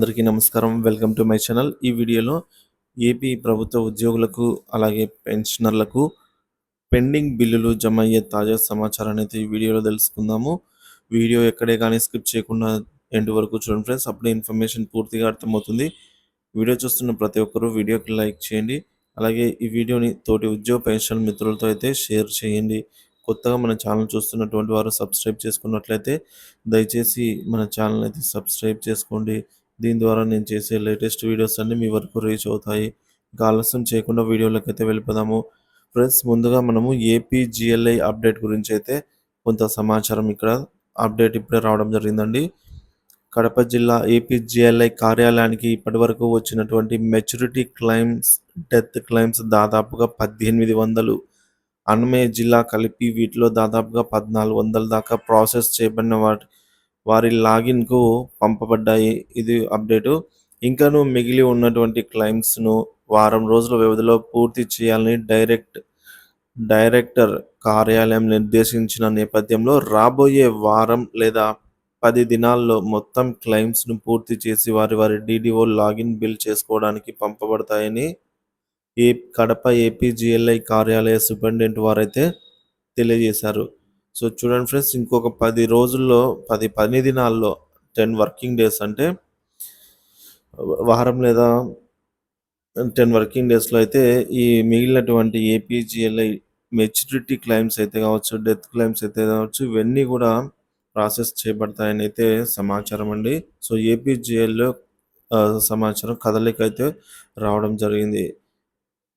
అందరికీ నమస్కారం. Welcome to my channel. ఈ వీడియోలో ఏపీ ప్రభుత్వ ఉద్యోగులకు అలాగే పెన్షనర్లకు పెండింగ్ బిల్లులు జమ అయ్యే తాజా సమాచారాన్ని అయితే ఈ వీడియోలో తెలుసుకుందాము. వీడియో ఎక్కడే కానీ స్కిప్ చేయకుండా ఎండ్ వరకు చూడండి ఫ్రెండ్స్. అప్పుడే ఇన్ఫర్మేషన్ పూర్తిగా అర్థమవుతుంది. వీడియో చూస్తున్న ప్రతి ఒక్కరూ వీడియోకి లైక్ చేయండి. అలాగే ఈ వీడియోని తోటి ఉద్యోగ పెన్షన్ మిత్రులతో అయితే షేర్ చేయండి. కొత్తగా మన ఛానల్ చూస్తున్నటువంటి వారు సబ్స్క్రైబ్ చేసుకున్నట్లయితే దయచేసి మన ఛానల్ అయితే సబ్స్క్రైబ్ చేసుకోండి. దీని ద్వారా నేను చేసే లేటెస్ట్ వీడియోస్ అన్నీ మీ వరకు రీచ్ అవుతాయి. ఇంకా ఆలస్యం చేయకుండా వీడియోలోకి అయితే వెళ్ళిపోదాము. ఫ్రెండ్స్, ముందుగా మనము ఏపీజీఎల్ఐ అప్డేట్ గురించి అయితే కొంత సమాచారం ఇక్కడ అప్డేట్ ఇప్పుడే రావడం జరిగిందండి. కడప జిల్లా ఏపీజీఎల్ఐ కార్యాలయానికి ఇప్పటివరకు వచ్చినటువంటి మెచ్యూరిటీ క్లెయిమ్స్, డెత్ క్లెయిమ్స్ దాదాపుగా 1800. అన్నమయ్య జిల్లా కలిపి వీటిలో దాదాపుగా 1400 దాకా ప్రాసెస్ చేయబడిన వారి లాగిన్కు పంపబడ్డాయి. ఇది అప్డేటు. ఇంకనూ మిగిలి ఉన్నటువంటి క్లెయిమ్స్ను వారం రోజుల వ్యవధిలో పూర్తి చేయాలని డైరెక్టర్ కార్యాలయం నిర్దేశించిన నేపథ్యంలో రాబోయే వారం లేదా 10 దినాల్లో మొత్తం క్లెయిమ్స్ను పూర్తి చేసి వారి డీడీఓ లాగిన్ బిల్ చేసుకోవడానికి పంపబడతాయని కడప ఏపీజీఎల్ఐ కార్యాలయ సూపరింటెండెంట్ వారైతే తెలియజేశారు. సో చూడండి ఫ్రెండ్స్, ఇంకొక 10 రోజుల్లో 10 దినాల్లో 10 వర్కింగ్ డేస్ అంటే వారం లేదా 10 వర్కింగ్ డేస్‌లో అయితే ఈ మిగిలినటువంటి ఏపీజీఎల్ఐ మెచ్యూరిటీ క్లెయిమ్స్ అయితే కావచ్చు, డెత్ క్లెయిమ్స్ అయితే కావచ్చు, ఇవన్నీ కూడా ప్రాసెస్ చేయబడతాయని అయితే సమాచారం అండి. సో ఏపీజీఎల్‌లో సమాచారం కదలిక అయితే రావడం జరిగింది.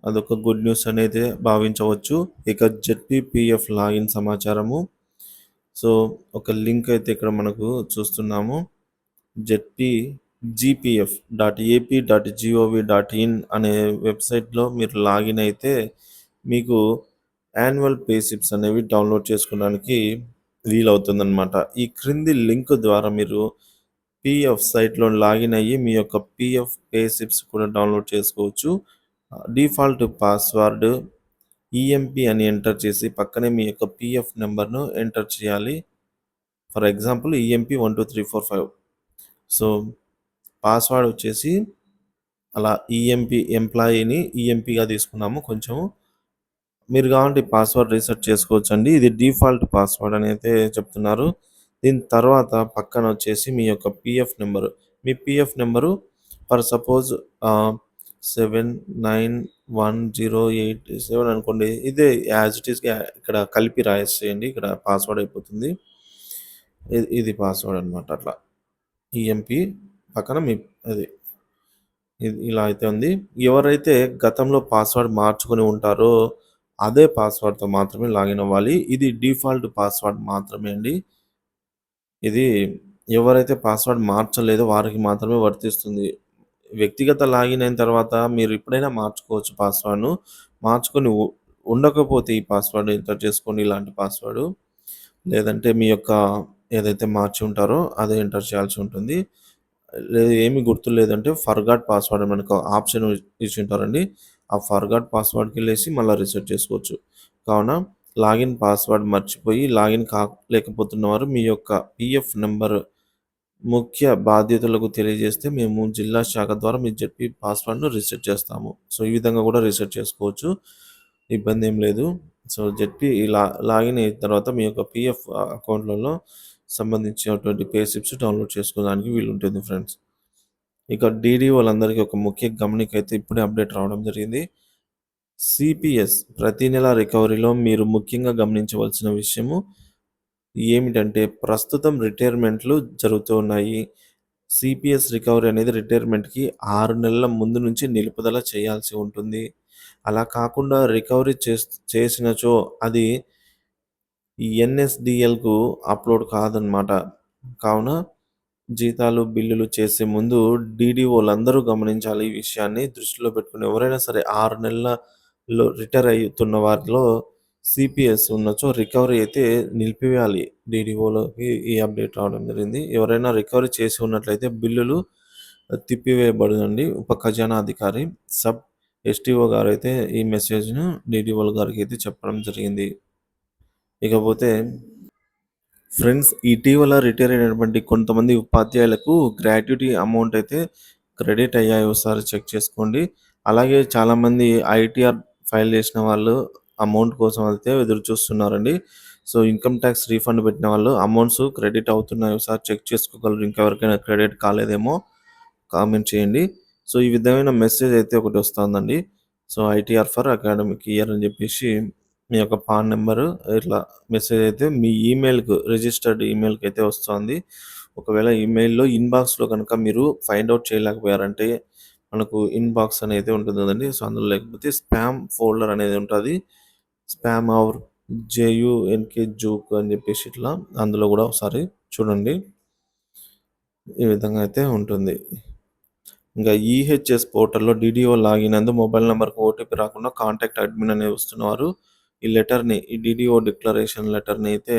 అదొక గుడ్ న్యూస్ అనేది భావించవచ్చు. ఇక జెడ్పీపీఎఫ్ లాగిన్ సమాచారము. సో ఒక లింక్ అయితే ఇక్కడ మనకు చూస్తున్నాము. jpgpf.ap.gov.in అనే వెబ్సైట్లో మీరు లాగిన్ అయితే మీకు యాన్యువల్ పే స్లిప్స్ అనేవి డౌన్లోడ్ చేసుకోవడానికి వీలవుతుందన్నమాట. ఈ క్రింది లింక్ ద్వారా మీరు పీఎఫ్ సైట్లో లాగిన్ అయ్యి మీ యొక్క పీఎఫ్ పే స్లిప్స్ కూడా డౌన్లోడ్ చేసుకోవచ్చు. డిఫాల్ట్ పాస్వర్డ్ ఈఎంపీ అని ఎంటర్ చేసి పక్కనే మీ యొక్క పీఎఫ్ నెంబర్ను ఎంటర్ చేయాలి. For example EMP 12345. So password వచ్చేసి అలా ఈఎంపీ ఎంప్లాయీని ఈఎంపీగా తీసుకున్నాము. కొంచెం మీరు కావాలంటే పాస్వర్డ్ రీసెట్ చేసుకోవచ్చండి. ఇది డిఫాల్ట్ పాస్వర్డ్ అని అయితే చెప్తున్నారు. దీని తర్వాత పక్కన వచ్చేసి మీ యొక్క PF number, me PF number for suppose 791087 అనుకోండి. ఇదే యాజ్ ఇట్ ఈస్‌గా ఇక్కడ కలిపి రాసేయండి. ఇక్కడ పాస్వర్డ్ అయిపోతుంది. ఇది పాస్వర్డ్ అనమాట. అట్లా ఈఎంపీ పక్కన మీ అది ఇలా అయితే ఉంది. ఎవరైతే గతంలో పాస్వర్డ్ మార్చుకొని ఉంటారో అదే పాస్వర్డ్‌తో మాత్రమే లాగిన్ అవ్వాలి. ఇది డిఫాల్ట్ పాస్వర్డ్ మాత్రమే అండి. ఇది ఎవరైతే పాస్వర్డ్ మార్చలేదో వారికి మాత్రమే వర్తిస్తుంది. వ్యక్తిగత లాగిన్ అయిన తర్వాత మీరు ఎప్పుడైనా మార్చుకోవచ్చు పాస్వర్డ్‌ను. మార్చుకొని ఉండకపోతే ఈ పాస్వర్డ్ ఎంటర్ చేసుకోండి, ఇలాంటి పాస్వర్డ్. లేదంటే మీ యొక్క ఏదైతే మార్చి ఉంటారో అదే ఎంటర్ చేయాల్సి ఉంటుంది. లేదు ఏమి గుర్తులేదంటే ఫర్గాట్ పాస్వర్డ్ మనకు ఆప్షన్ ఇచ్చి ఉంటారండి. ఆ ఫర్గాట్ పాస్వర్డ్‌కెళ్ళేసి మళ్ళీ రీసెట్ చేసుకోవచ్చు. కావున లాగిన్ పాస్వర్డ్ మర్చిపోయి లాగిన్ కాలేకపోతున్నవారు మీ యొక్క పీఎఫ్ నంబర్ ముఖ్య బాధ్యతలకు తెలియజేస్తే మేము జిల్లా శాఖ ద్వారా మీ జెడ్పీ పాస్వర్డ్‌ను రీసెట్ చేస్తాము. సో ఈ విధంగా కూడా రీసెట్ చేసుకోవచ్చు. ఇబ్బంది ఏం లేదు. సో జెడ్పీ లాగిన్ అయిన తర్వాత మీ యొక్క పీఎఫ్ అకౌంట్‌లలో సంబంధించినటువంటి పే స్లిప్స్ డౌన్లోడ్ చేసుకోవడానికి వీలుంటుంది ఫ్రెండ్స్. ఇక డీడీఓలందరికీ ఒక ముఖ్య గమనిక అయితే ఇప్పుడే అప్డేట్ రావడం జరిగింది. సిపిఎస్ ప్రతి నెల రికవరీలో మీరు ముఖ్యంగా గమనించవలసిన విషయము ఏమిటంటే ప్రస్తుతం రిటైర్మెంట్లు జరుగుతూ ఉన్నాయి. సిపిఎస్ రికవరీ అనేది రిటైర్మెంట్‌కి 6 నెలల ముందు నుంచి నిలుపుదల చేయాల్సి ఉంటుంది. అలా కాకుండా రికవరీ చేసినచో అది ఎన్ఎస్‌డిఎల్‌కు అప్‌లోడ్ కాదనమాట. కావున జీతాలు, బిల్లులు చేసే ముందు డీడీఓలందరూ గమనించాలి. ఈ విషయాన్ని దృష్టిలో పెట్టుకొని ఎవరైనా సరే 6 నెలల్లో రిటైర్ అవుతున్న వారిలో సిపిఎస్ ఉన్నచో రికవరీ అయితే నిలిపివేయాలి. డీడీఓలోకి ఈ అప్డేట్ రావడం జరిగింది. ఎవరైనా రికవరీ చేసి ఉన్నట్లయితే బిల్లులు తిప్పివేయబడునండి. ఉప ఖజానా అధికారి సబ్ ఎస్టీఓ గారైతే ఈ మెసేజ్‌ను డీడీఓల గారికి అయితే చెప్పడం జరిగింది. ఇకపోతే ఫ్రెండ్స్, ఇటీవల రిటైర్ అయినటువంటి కొంతమంది ఉపాధ్యాయులకు గ్రాట్యుటీ అమౌంట్ అయితే క్రెడిట్ అయ్యాయి. ఒకసారి చెక్ చేసుకోండి. అలాగే చాలామంది ఐటీఆర్ ఫైల్ చేసిన వాళ్ళు అమౌంట్ కోసం అయితే ఎదురు చూస్తున్నారండి. సో, ఇన్‌కమ్ టాక్స్ రీఫండ్ పెట్టిన వాళ్ళు అమౌంట్స్ క్రెడిట్ అవుతున్నాయి. ఒకసారి చెక్ చేసుకోగలరు. ఇంకెవరికైనా క్రెడిట్ కాలేదేమో కామెంట్ చేయండి. సో, ఈ విధమైన మెసేజ్ అయితే ఒకటి వస్తుందండి. So, ITR for academic year అని చెప్పేసి మీ యొక్క పాన్ నంబరు ఇట్లా మెసేజ్ అయితే మీ ఈమెయిల్‌కు రిజిస్టర్డ్ ఈమెయిల్‌కి అయితే వస్తుంది. ఒకవేళ ఈమెయిల్‌లో ఇన్‌బాక్స్‌లో గనుక మీరు ఫైండ్ ఔట్ చేయలేకపోయారంటే మనకు ఇన్‌బాక్స్ అనేది ఉంటుంది కదండీ! సో, అందులో లేకపోతే స్పామ్ ఫోల్డర్ అనేది ఉంటది. స్పామ్ ఆర్ జేయూఎన్‌కే జోక్ అని చెప్పేసి ఇట్లా అందులో కూడా ఒకసారి చూడండి. ఈ విధంగా అయితే ఉంటుంది. ఇంకా ఈహెచ్ఎస్ పోర్టల్‌లో డీడీఓ లాగిన్ నందు మొబైల్ నంబర్‌కి ఓటీపీ రాకుండా కాంటాక్ట్ అడ్మిన్ అని వస్తున్నవారు ఈ డీడీఓ డిక్లరేషన్ లెటర్‌ని అయితే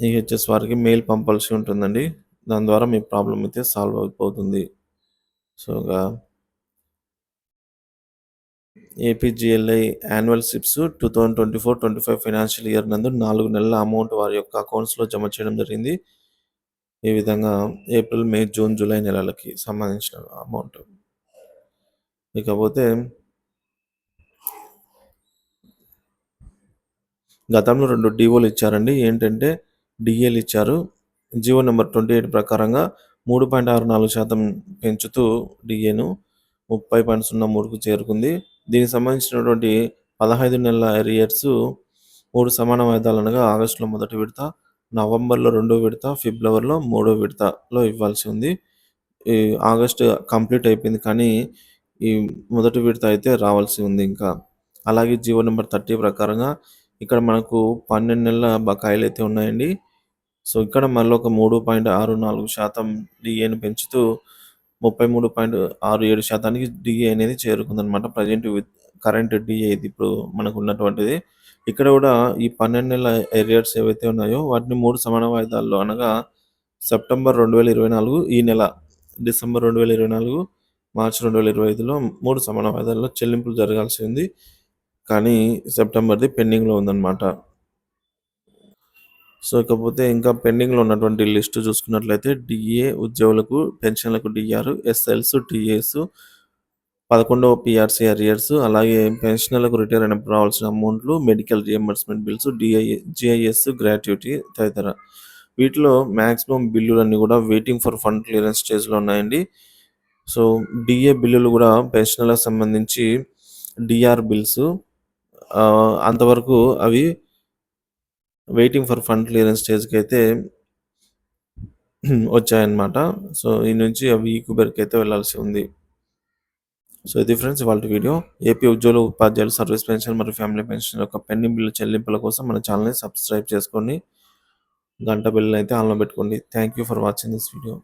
ఈహెచ్ఎస్ వారికి మెయిల్ పంపాల్సి ఉంటుందండి. దాని ద్వారా మీ ప్రాబ్లమ్ అయితే సాల్వ్ అయిపోతుంది. So, APGLI annual SIPs 2024-25 financial year నందు 4 నెలల అమౌంట్ వారి యొక్క అకౌంట్స్‌లో జమ చేయడం జరిగింది. ఈ విధంగా ఏప్రిల్, మే, జూన్, జూలై నెలలకి సంబంధించిన అమౌంట్. ఇకపోతే గతంలో 2 డీఓలు ఇచ్చారండి. ఏంటంటే డీఏలు ఇచ్చారు. జీవో నంబర్ 28 ప్రకారంగా 3.64% పెంచుతూ డీఏను 30.03కు చేరుకుంది. దీనికి సంబంధించినటువంటి 15 నెలల అరియర్స్ 3 సమాన వాయిదాలు అనగా ఆగస్టులో మొదటి విడత, నవంబర్‌లో రెండో విడత, ఫిబ్రవరిలో మూడో విడతలో ఇవ్వాల్సి ఉంది. ఈ ఆగస్ట్ కంప్లీట్ అయిపోయింది. కానీ ఈ మొదటి విడత అయితే రావాల్సి ఉంది ఇంకా. అలాగే జీవో నంబర్ 30 ప్రకారంగా ఇక్కడ మనకు 12 నెలల బకాయిలైతే ఉన్నాయండి. సో, ఇక్కడ మళ్ళొక 3.64% డీఏని పెంచుతూ 33.67% డీఏ అనేది చేరుకుందనమాట. కరెంట్ డీఏ ఇది ఇప్పుడు మనకున్నటువంటిది. ఇక్కడ గూడా ఈ 12 నెలల అరియర్స్ ఏవైతే ఉన్నాయో వాటిని 3 సమాన వాయిదాల్లో అనగా సెప్టెంబర్ 2024 ఈ నెల, డిసెంబర్ 2024, మార్చ్ 2025లో 3 సమాన వాయిదాల్లో చెల్లింపులు జరగాల్సి ఉంది. కానీ సెప్టెంబర్‌ది పెండింగ్‌లో ఉందనమాట. సో, ఇకపోతే ఇంకా పెండింగ్‌లో ఉన్నటువంటి లిస్ట్ చూసుకున్నట్లయితే డీఏ ఉద్యోగులకు పెన్షన్‌లకు డీఆర్, ఎస్ఎల్స్, టీఏస్, 11వ పీఆర్సీ అరియర్స్, అలాగే పెన్షనర్లకు రిటైర్ అయినప్పుడు రావాల్సిన అమౌంట్లు, medical reimbursement bills, GIS gratuity తదితర. వీటిలో మాక్సిమం బిల్లులన్నీ కూడా వెయిటింగ్ ఫర్ ఫండ్ క్లియరెన్స్ స్టేజ్‌లో ఉన్నాయండి. సో, డీఏ బిల్లులు కూడా పెన్షనర్లకు సంబంధించి డీఆర్ బిల్స్ అంతవరకు అవి వెయిటింగ్ ఫర్ ఫండ్ క్లియరెన్స్ స్టేజ్‌కైతే వచ్చాయన్నమాట. సో, ఈ నుంచి అవి ఈక్యూబర్‌కైతే వెళ్ళాల్సి ఉంది. సో, ఇది ఫ్రెండ్స్ ఇవాల్టి వీడియో. ఏపీ ఉద్యోగులు, ఉపాధ్యాయులు, సర్వీస్ పెన్షన్ మరియు ఫ్యామిలీ పెన్షన్ యొక్క పెండింగ్ బిల్లు చెల్లింపుల కోసం మన ఛానెల్‌ని సబ్స్క్రైబ్ చేసుకోండి. గంట బెల్‌నైతే ఆన్‌లో పెట్టుకోండి. Thank you for watching this video.